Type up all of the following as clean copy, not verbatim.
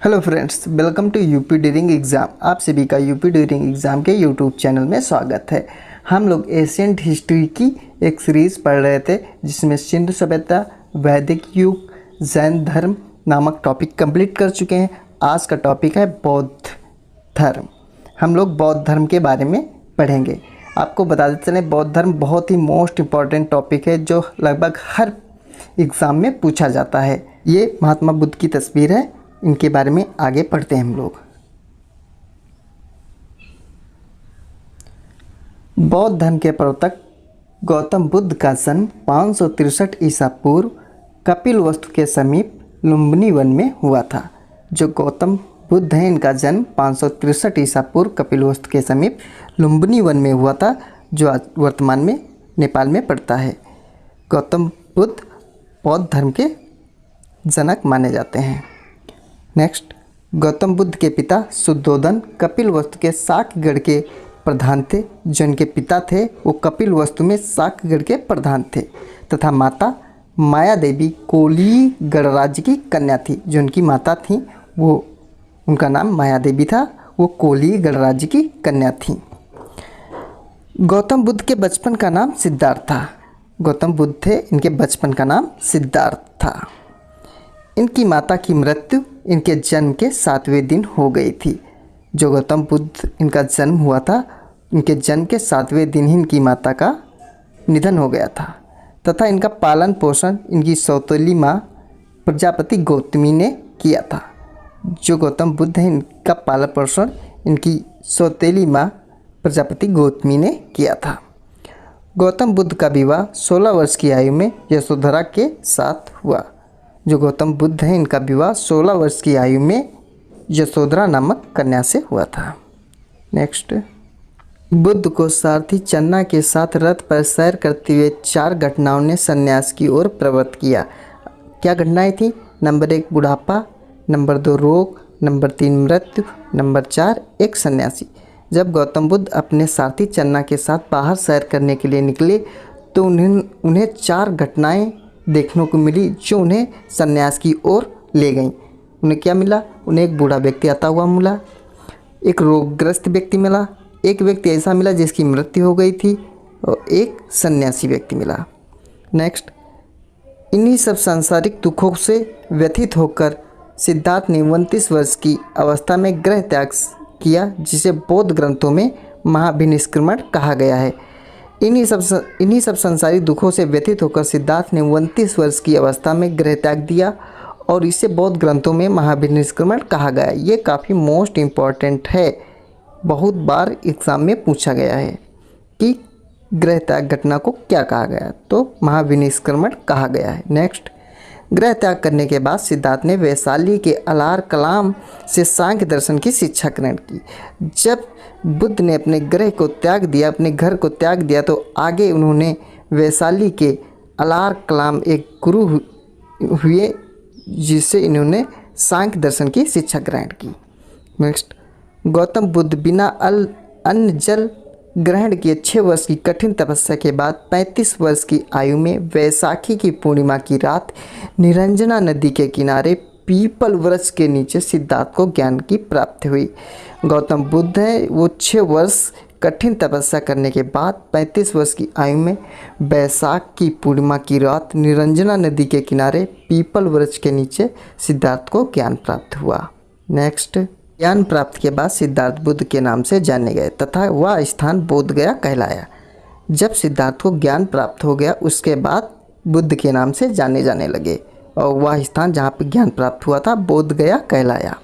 Hello friends, welcome to UP during exam. आप सभी का यूपी ड्यूरिंग एग्ज़ाम के यूट्यूब चैनल में स्वागत है। हम लोग एशियंट हिस्ट्री की एक सीरीज़ पढ़ रहे थे जिसमें सिंधु सभ्यता, वैदिक युग, जैन धर्म नामक टॉपिक कंप्लीट कर चुके हैं। आज का टॉपिक है बौद्ध धर्म। हम लोग बौद्ध धर्म के बारे में पढ़ेंगे। आपको बताते चलें, बौद्ध धर्म बहुत ही मोस्ट इम्पॉर्टेंट टॉपिक है जो लगभग हर एग्ज़ाम में पूछा जाता है। ये महात्मा बुद्ध की तस्वीर है, इनके बारे में आगे पढ़ते हैं हम लोग। बौद्ध धर्म के प्रवर्तक गौतम बुद्ध का जन्म 563 ईसा पूर्व कपिलवस्तु के समीप लुम्बिनी वन में हुआ था। जो गौतम बुद्ध हैं, इनका जन्म 563 ईसा पूर्व कपिलवस्तु के समीप लुम्बिनी वन में हुआ था, जो आज वर्तमान में नेपाल में पड़ता है। गौतम बुद्ध बौद्ध धर्म के जनक माने जाते हैं। नेक्स्ट, गौतम बुद्ध के पिता शुद्धोदन कपिलवस्तु के शाक्यगढ़ के प्रधान थे। जो इनके पिता थे वो कपिलवस्तु में शाक्यगढ़ के प्रधान थे तथा माता माया देवी कोली गणराज्य की कन्या थी। जो उनकी माता थी वो उनका नाम माया देवी था, वो कोली गणराज्य की कन्या थी। गौतम बुद्ध के बचपन का नाम सिद्धार्थ था। गौतम बुद्ध थे, इनके बचपन का नाम सिद्धार्थ था। इनकी माता की मृत्यु इनके जन्म के 7वें दिन हो गई थी। जो गौतम बुद्ध इनका जन्म हुआ था, इनके जन्म के 7वें दिन ही इनकी माता का निधन हो गया था तथा इनका पालन पोषण इनकी सौतेली माँ प्रजापति गौतमी ने किया था। जो गौतम बुद्ध हैं, इनका पालन पोषण इनकी सौतेली माँ प्रजापति गौतमी ने किया था। गौतम बुद्ध का विवाह 16 वर्ष की आयु में यशोधरा के साथ हुआ। जो गौतम बुद्ध हैं, इनका विवाह 16 वर्ष की आयु में यशोधरा नामक कन्या से हुआ था। नेक्स्ट, बुद्ध को सारथी चन्ना के साथ रथ पर सैर करते हुए 4 घटनाओं ने संन्यास की ओर प्रवृत्त किया। क्या घटनाएं थी? नंबर 1 बुढ़ापा, नंबर 2 रोग, नंबर 3 मृत्यु, नंबर 4 एक सन्यासी। जब गौतम बुद्ध अपने सारथी चन्ना के साथ बाहर सैर करने के लिए निकले तो उन्हें 4 घटनाएं देखने को मिली जो उन्हें सन्यास की ओर ले गईं। उन्हें क्या मिला? उन्हें एक बूढ़ा व्यक्ति आता हुआ मिला, एक रोगग्रस्त व्यक्ति मिला, एक व्यक्ति ऐसा मिला जिसकी मृत्यु हो गई थी और एक सन्यासी व्यक्ति मिला। नेक्स्ट, इन्हीं सब सांसारिक दुखों से व्यथित होकर सिद्धार्थ ने 29 वर्ष की अवस्था में गृह त्याग किया, जिसे बौद्ध ग्रंथों में महाभिनिष्क्रमण कहा गया है। इन्हीं सब संसारी दुखों से व्यथित होकर सिद्धार्थ ने 29 वर्ष की अवस्था में गृह त्याग दिया और इसे बौद्ध ग्रंथों में महाभिनिष्क्रमण कहा गया। ये काफ़ी मोस्ट इम्पॉर्टेंट है, बहुत बार एग्जाम में पूछा गया है कि गृह त्याग घटना को क्या कहा गया, तो महाभिनिष्क्रमण कहा गया है। नेक्स्ट, गृह त्याग करने के बाद सिद्धार्थ ने वैशाली के अलार कलाम से सांख्य दर्शन की शिक्षा ग्रहण की। जब बुद्ध ने अपने गृह को त्याग दिया, अपने घर को त्याग दिया, तो आगे उन्होंने वैशाली के अलार कलाम एक गुरु हुए जिससे इन्होंने सांख्य दर्शन की शिक्षा ग्रहण की। नेक्स्ट, गौतम बुद्ध बिना अन्न जल ग्रहण किए 6 वर्ष की कठिन तपस्या के बाद 35 वर्ष की आयु में वैसाखी की पूर्णिमा की रात निरंजना नदी के किनारे पीपल वृक्ष के नीचे सिद्धार्थ को ज्ञान की प्राप्ति हुई। गौतम बुद्ध है, वो 6 वर्ष कठिन तपस्या करने के बाद 35 वर्ष की आयु में वैसाख की पूर्णिमा की रात निरंजना नदी के किनारे पीपल वृक्ष के नीचे सिद्धार्थ को ज्ञान प्राप्त हुआ। नेक्स्ट, ज्ञान प्राप्त के बाद सिद्धार्थ बुद्ध के नाम से जाने गए तथा वह स्थान बोध गया कहलाया। जब सिद्धार्थ को ज्ञान प्राप्त हो गया, उसके बाद बुद्ध के नाम से जाने लगे और वह स्थान जहाँ पर ज्ञान प्राप्त हुआ था बोध गया कहलाया।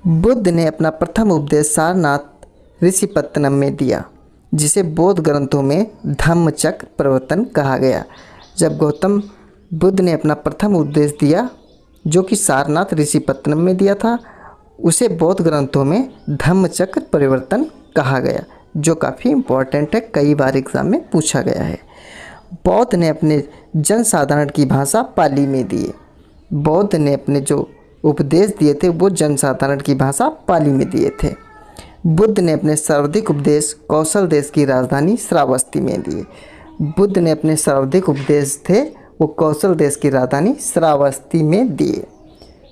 बुद्ध ने अपना प्रथम उपदेश सारनाथ ऋषिपत्तनम में दिया, जिसे बौद्ध ग्रंथों में धम्मचक्र प्रवर्तन कहा गया। जब गौतम बुद्ध ने अपना प्रथम उपदेश दिया, जो कि सारनाथ ऋषिपत्तनम में दिया था, उसे बौद्ध ग्रंथों में धम्मचक्र परिवर्तन कहा गया, जो काफ़ी इम्पोर्टेंट है, कई बार एग्जाम में पूछा गया है। बौद्ध ने अपने जनसाधारण की भाषा पाली में दिए। बौद्ध ने अपने जो उपदेश दिए थे वो जनसाधारण की भाषा पाली में दिए थे। बुद्ध ने अपने सर्वाधिक उपदेश कौशल देश की राजधानी श्रावस्ती में दिए। बुद्ध ने अपने सर्वाधिक उपदेश थे वो कौशल देश की राजधानी श्रावस्ती में दिए।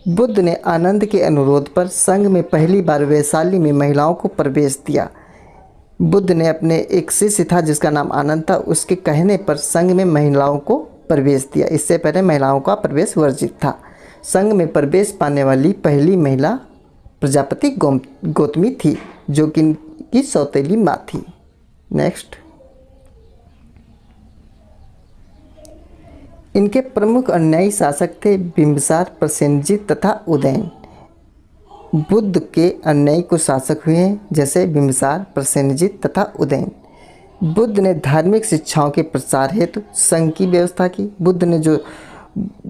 बुद्ध ने आनंद के अनुरोध पर संघ में पहली बार वैशाली में महिलाओं को प्रवेश दिया। बुद्ध ने अपने एक शिष्य था जिसका नाम आनंद था, उसके कहने पर संघ में महिलाओं को प्रवेश दिया। इससे पहले महिलाओं का प्रवेश वर्जित था। संघ में प्रवेश पाने वाली पहली महिला प्रजापति गौतमी थी, जो कि इनकी सौतेली माँ थी। नेक्स्ट, इनके प्रमुख अन्यायी शासक थे बिंबिसार, प्रसेनजीत तथा उदयन। बुद्ध के अन्यायी कुछ शासक हुए हैं, जैसे बिंबिसार, प्रसेनजीत तथा उदयन। बुद्ध ने धार्मिक शिक्षाओं के प्रसार हेतु संघ की व्यवस्था की। बुद्ध ने जो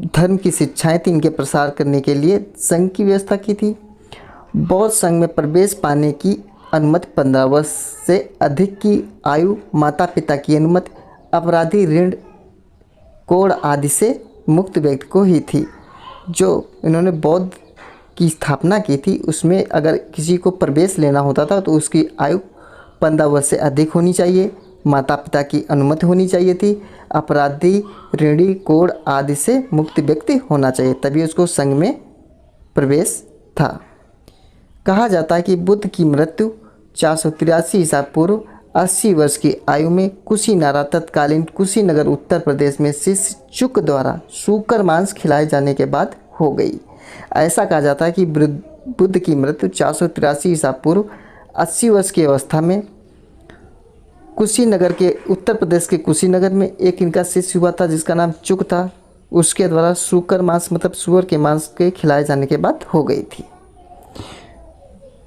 धर्म की शिक्षाएं थी इनके प्रसार करने के लिए संघ की व्यवस्था की थी। बौद्ध संघ में प्रवेश पाने की अनुमति 15 वर्ष से अधिक की आयु, माता पिता की अनुमति, अपराधी, ऋण, कोड़ आदि से मुक्त व्यक्ति को ही थी। जो इन्होंने बौद्ध की स्थापना की थी उसमें अगर किसी को प्रवेश लेना होता था तो उसकी आयु 15 वर्ष से अधिक होनी चाहिए, माता पिता की अनुमति होनी चाहिए थी, अपराधी, ऋणी, कोड़ आदि से मुक्त व्यक्ति होना चाहिए, तभी उसको संघ में प्रवेश था। कहा जाता है कि बुद्ध की मृत्यु 483 ईसा पूर्व 80 वर्ष की आयु में कुशीनारा तत्कालीन कुशीनगर उत्तर प्रदेश में शिष्य चुक द्वारा सूकर मांस खिलाए जाने के बाद हो गई। ऐसा कहा जाता है कि बुद्ध की मृत्यु 483 ईसा पूर्व 80 वर्ष की अवस्था में कुशीनगर के उत्तर प्रदेश के कुशीनगर में एक इनका शिष्य हुआ था जिसका नाम चुक था, उसके द्वारा सूकर मांस मतलब सुअर के मांस के खिलाए जाने के बाद हो गई थी।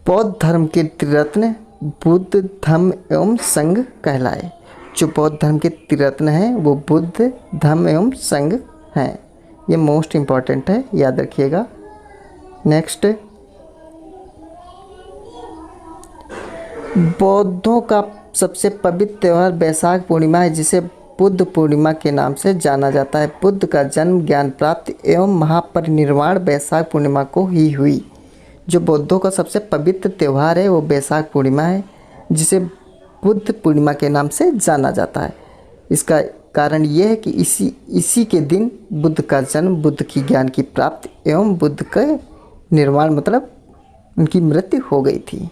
बौद्ध धर्म के त्रिरत्न बुद्ध, धम्म एवं संघ कहलाए। जो बौद्ध धर्म के त्रिरत्न हैं वो बुद्ध, धम्म एवं संघ हैं। ये मोस्ट इम्पॉर्टेंट है, याद रखिएगा। नेक्स्ट, बौद्धों का सबसे पवित्र त्यौहार बैसाख पूर्णिमा है, जिसे बुद्ध पूर्णिमा के नाम से जाना जाता है। बुद्ध का जन्म, ज्ञान प्राप्ति एवं महापरिनिर्वाण बैसाख पूर्णिमा को ही हुई। जो बौद्धों का सबसे पवित्र त्यौहार है वो बैसाख पूर्णिमा है, जिसे बुद्ध पूर्णिमा के नाम से जाना जाता है। इसका कारण यह है कि इसी के दिन बुद्ध का जन्म, बुद्ध की ज्ञान की प्राप्ति एवं बुद्ध का निर्वाण मतलब उनकी मृत्यु हो गई थी।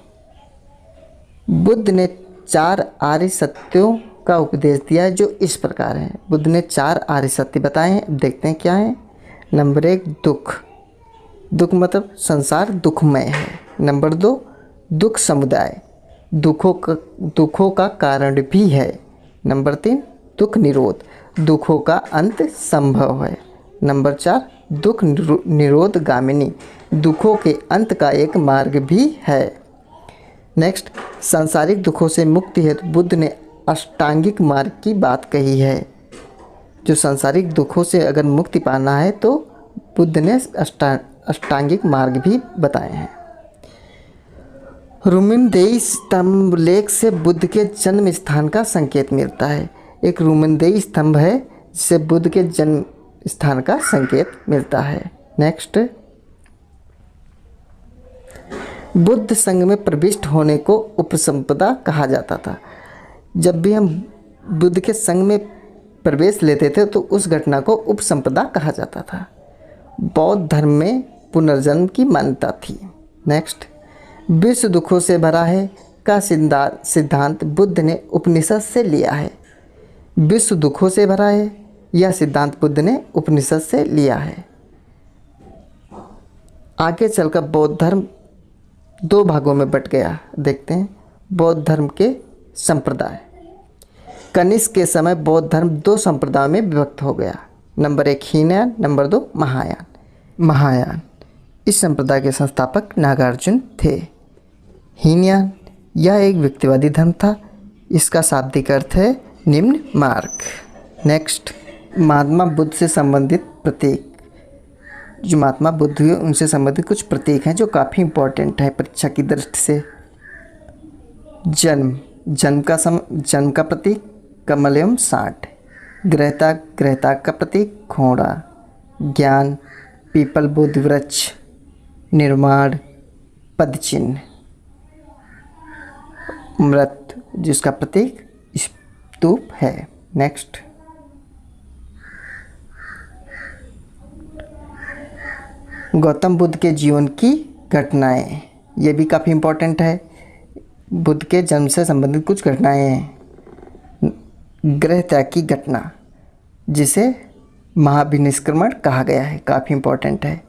बुद्ध ने 4 आर्य सत्यों का उपदेश दिया है जो इस प्रकार हैं। बुद्ध ने 4 आर्य सत्य बताए हैं, अब देखते हैं क्या है। नंबर 1, दुख। दुख मतलब संसार दुखमय है। नंबर 2, दुख समुदाय, दुखों का कारण भी है। नंबर 3, दुख निरोध, दुखों का अंत संभव है। नंबर 4, दुख निरोध गामिनी, दुखों के अंत का एक मार्ग भी है। नेक्स्ट, सांसारिक दुखों से मुक्ति हेतु बुद्ध ने अष्टांगिक मार्ग की बात कही है। जो सांसारिक दुखों से अगर मुक्ति पाना है तो बुद्ध ने अष्टांगिक मार्ग भी बताए हैं। रुमेनदेई स्तंभ लेख से बुद्ध के जन्म स्थान का संकेत मिलता है। एक रुमेनदेई स्तंभ है जिससे बुद्ध के जन्म स्थान का संकेत मिलता है। नेक्स्ट, बुद्ध संघ में प्रविष्ट होने को उपसंपदा कहा जाता था। जब भी हम बुद्ध के संघ में प्रवेश लेते थे तो उस घटना को उपसंपदा कहा जाता था। बौद्ध धर्म में पुनर्जन्म की मान्यता थी। नेक्स्ट, विश्व दुखों से भरा है का सिद्धांत बुद्ध ने उपनिषद से लिया है। विश्व दुखों से भरा है यह सिद्धांत बुद्ध ने उपनिषद से लिया है। आगे चलकर बौद्ध धर्म 2 भागों में बट गया। देखते हैं बौद्ध धर्म के संप्रदाय। कनिष्क के समय बौद्ध धर्म 2 संप्रदायों में विभक्त हो गया। Number 1 Hinayana, number 2 Mahayana. महायान इस संप्रदाय के संस्थापक नागार्जुन थे। हीनयान यह एक व्यक्तिवादी धर्म था। इसका शाब्दिक अर्थ है निम्न मार्ग। नेक्स्ट, महात्मा बुद्ध से संबंधित प्रतीक। जो महात्मा बुद्ध हुए उनसे संबंधित कुछ प्रतीक हैं जो काफ़ी इम्पोर्टेंट है परीक्षा की दृष्टि से। जन्म का प्रतीक कमल एवं साठ। ग्रहता का प्रतीक घोड़ा। ज्ञान पीपल बोधि वृक्ष। निर्माण पदचिन्ह। मृत्यु जिसका प्रतीक स्तूप है। नेक्स्ट, गौतम बुद्ध के जीवन की घटनाएं, ये भी काफ़ी इम्पोर्टेंट है। बुद्ध के जन्म से संबंधित कुछ घटनाएं हैं। ग्रह त्याग की घटना, जिसे महाभिनिष्क्रमण कहा गया है, काफ़ी इम्पोर्टेंट है।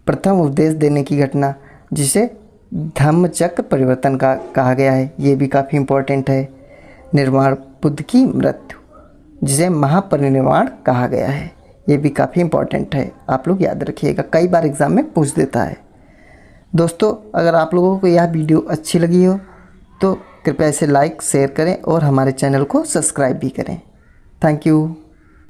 प्रथम उपदेश देने की घटना, जिसे धम्मचक्र परिवर्तन का कहा गया है, ये भी काफ़ी इम्पोर्टेंट है। निर्वाण बुद्ध की मृत्यु, जिसे महापरिनिर्वाण कहा गया है, ये भी काफ़ी इम्पोर्टेंट है। आप लोग याद रखिएगा, कई बार एग्ज़ाम में पूछ देता है। दोस्तों, अगर आप लोगों को यह वीडियो अच्छी लगी हो तो कृपया इसे लाइक शेयर करें और हमारे चैनल को सब्सक्राइब भी करें। Thank you.